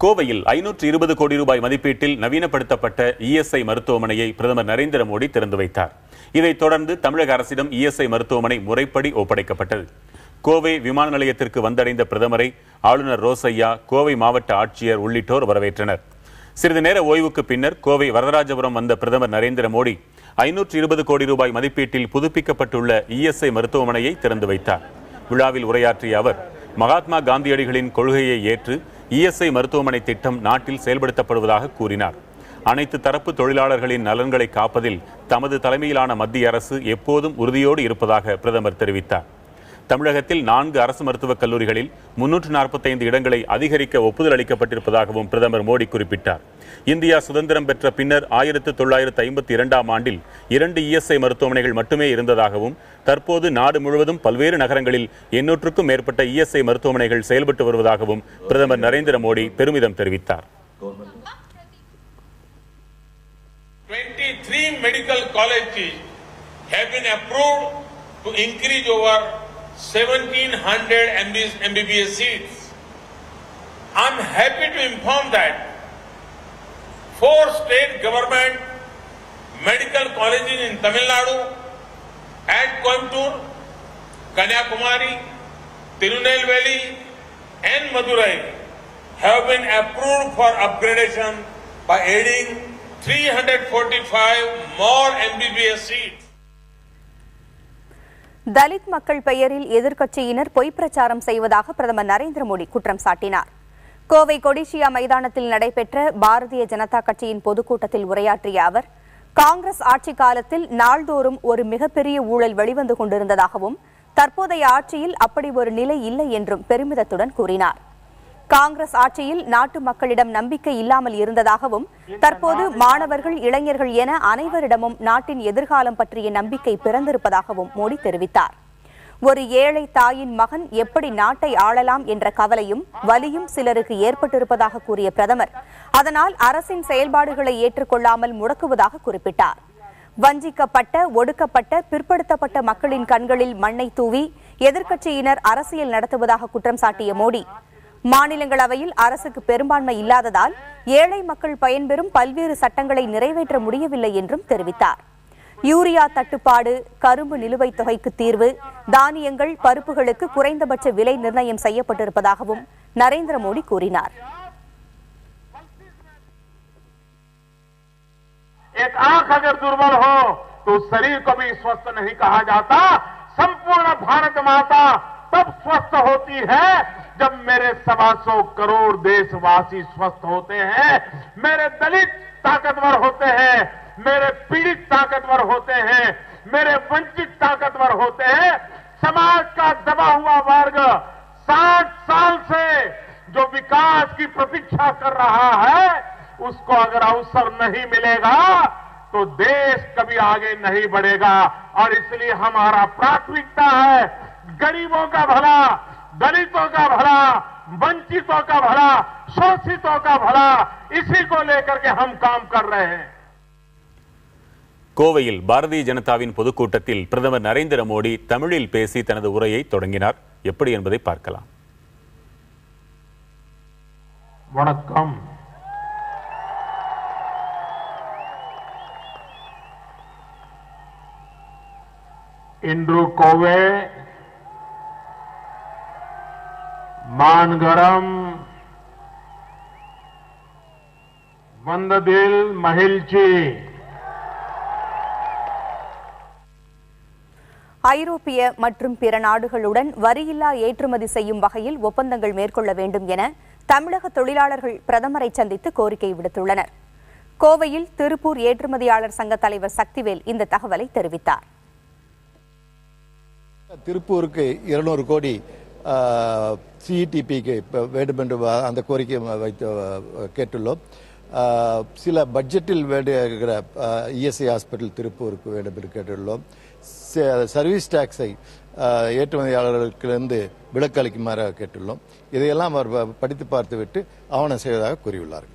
கோவையில் 520 கோடி ரூபாய் மதிப்பீட்டில் நவீனப்படுத்தப்பட்ட இஎஸ்ஐ மருத்துவமனையை பிரதமர் நரேந்திர மோடி திறந்து வைத்தார். இதைத் தொடர்ந்து தமிழக அரசிடம் இஎஸ்ஐ மருத்துவமனை முறைப்படி ஒப்படைக்கப்பட்டது. கோவை விமான நிலையத்திற்கு வந்தடைந்த பிரதமரை ஆளுநர் ரோசையா, கோவை மாவட்ட ஆட்சியர் உள்ளிட்டோர் வரவேற்றனர். சிறிது நேர ஓய்வுக்கு பின்னர் கோவை வரதராஜபுரம் வந்த பிரதமர் நரேந்திர மோடி 520 கோடி ரூபாய் மதிப்பீட்டில் புதுப்பிக்கப்பட்டுள்ள இஎஸ்ஐ மருத்துவமனையை திறந்து வைத்தார். விழாவில் உரையாற்றிய அவர், மகாத்மா காந்தியடிகளின் கொள்கையை ஏற்று இஎஸ்ஐ மருத்துவமனை திட்டம் நாட்டில் செயல்படுத்தப்படுவதாக கூறினார். அனைத்து தரப்பு தொழிலாளர்களின் நலன்களை காப்பதில் தமது தலைமையிலான மத்திய அரசு எப்போதும் உறுதியோடு இருப்பதாக பிரதமர் தெரிவித்தார். தமிழகத்தில் 4 அரசு மருத்துவக் கல்லூரிகளில் 345 இடங்களை அதிகரிக்க ஒப்புதல் அளிக்கப்பட்டிருப்பதாகவும் பிரதமர் மோடி குறிப்பிட்டார். இந்தியா சுதந்திரம் பெற்ற பின்னர் 1952ஆம் ஆண்டில் 2 இஎஸ்ஐ மருத்துவமனைகள் மட்டுமே இருந்ததாகவும், தற்போது நாடு முழுவதும் பல்வேறு நகரங்களில் 800க்கும் மேற்பட்ட இஎஸ்ஐ மருத்துவமனைகள் செயல்பட்டு வருவதாகவும் பிரதமர் நரேந்திர மோடி பெருமிதம் தெரிவித்தார். 23 medical colleges have been approved to increase over 1700 MBBS seats. I am happy to inform that 4 state government medical colleges in Tamil Nadu, at Coimbatore, Kanyakumari, Tirunelveli and Madurai have been approved for upgradation by adding 345 more MBBS seats. Dalit மக்கள் பெயரில் எதிர்க்கட்சியினர் பொய் பிரச்சாரம் செய்வதாக பிரதமர் நரேந்திர மோடி குற்றம் சாட்டினார். கோவை கொடிஷியா மைதானத்தில் நடைபெற்ற பாரதிய ஜனதா கட்சியின் பொதுக்கூட்டத்தில் உரையாற்றிய அவர், காங்கிரஸ் ஆட்சி காலத்தில் நாள்தோறும் ஒரு மிகப்பெரிய ஊழல் வெளிவந்து கொண்டிருந்ததாகவும், தற்போதைய ஆட்சியில் அப்படி ஒரு நிலை இல்லை என்றும் பெருமிதத்துடன் கூறினார். காங்கிரஸ் ஆட்சியில் நாட்டு மக்களிடம் நம்பிக்கை இல்லாமல் இருந்ததாகவும், தற்போது மாணவர்கள், இளைஞர்கள் என அனைவரிடமும் நாட்டின் எதிர்காலம் பற்றிய நம்பிக்கை பிறந்திருப்பதாகவும் மோடி தெரிவித்தார். ஒரு ஏழை தாயின் மகன் எப்படி நாட்டை ஆளலாம் என்ற கவலையும் வலியும் சிலருக்கு ஏற்பட்டிருப்பதாக கூறிய பிரதமர், அதனால் அரசின் செயல்பாடுகளை ஏற்றுக்கொள்ளாமல் முடக்குவதாக குறிப்பிட்டார். வஞ்சிக்கப்பட்ட, ஒடுக்கப்பட்ட, பிற்படுத்தப்பட்ட மக்களின் கண்களில் மண்ணை தூவி எதிர்க்கட்சியினர் அரசியல் நடத்துவதாக குற்றம் சாட்டிய மோடி, மாநிலங்களவையில் அரசுக்கு பெரும்பான்மை இல்லாததால் ஏழை மக்கள் பயன்பெறும் பல்வேறு சட்டங்களை நிறைவேற்ற முடியவில்லை என்றும் தெரிவித்தார். யூரியா தட்டுப்பாடு, கரும்பு நிலுவைத் தொகைக்கு தீர்வு, தானியங்கள், பருப்புகளுக்கு குறைந்தபட்ச விலை நிர்ணயம் செய்யப்பட்டிருப்பதாகவும் நரேந்திர மோடி கூறினார். एक आंख अगर दुर्बल हो तो शरीर को भी स्वस्थ नहीं कहा जाता. संपूर्ण भारत माता तब स्वस्थ होती है जब मेरे 125 करोड़ देशवासी स्वस्थ होते हैं, मेरे दलित ताकतवर होते हैं, मेरे पीड़ित ताकतवर होते हैं, मेरे वंचित ताकतवर होते हैं. समाज का दबा हुआ वर्ग 60 साल से जो विकास की प्रतीक्षा कर रहा है, उसको अगर अवसर नहीं मिलेगा तो देश कभी आगे नहीं बढ़ेगा. और इसलिए हमारा प्राथमिकता है गरीबों का भला, दलितों का भला, वंचितों का भला, शोषितों का भला, इसी को लेकर के हम काम कर रहे हैं. கோவையில் பாரதிய ஜனதாவின் பொதுக்கூட்டத்தில் பிரதமர் நரேந்திர மோடி தமிழில் பேசி தனது உரையை தொடங்கினார். எப்படி என்பதை பார்க்கலாம். வணக்கம். இன்று கோவை மாநகரம் வந்ததில் மகிழ்ச்சி. ஐரோப்பிய மற்றும் பிற நாடுகளுடன் வரியில்லா ஏற்றுமதி செய்யும் வகையில் ஒப்பந்தங்கள் மேற்கொள்ள வேண்டும் என தமிழக தொழிலாளர்கள் பிரதமரை சந்தித்து கோரிக்கை விடுத்துள்ளனர். கோவையில் திருப்பூர் ஏற்றுமதியாளர் சங்க தலைவர் சக்திவேல் இந்த தகவலை தெரிவித்தார். திருப்பூருக்கு 200 கோடி சிஇடிபிக்கு வேண்டும் என்று அந்த கோரிக்கை வைத்து கேட்டுள்ளோம். சில பட்ஜெட்டில் வேண்டுகிற இஎஸ்ஐ ஹாஸ்பிட்டல் திருப்பூருக்கு வேண்டும் என்று கேட்டுள்ளோம். சர்வீஸ் டாக்ஸை ஏற்றுமதியாளர்களுக்கு விலக்கு அளிக்குமாறு கேட்டுள்ளோம். இதையெல்லாம் அவர் படித்து பார்த்துவிட்டு ஆவணம் செய்வதாக கூறியுள்ளார்கள்.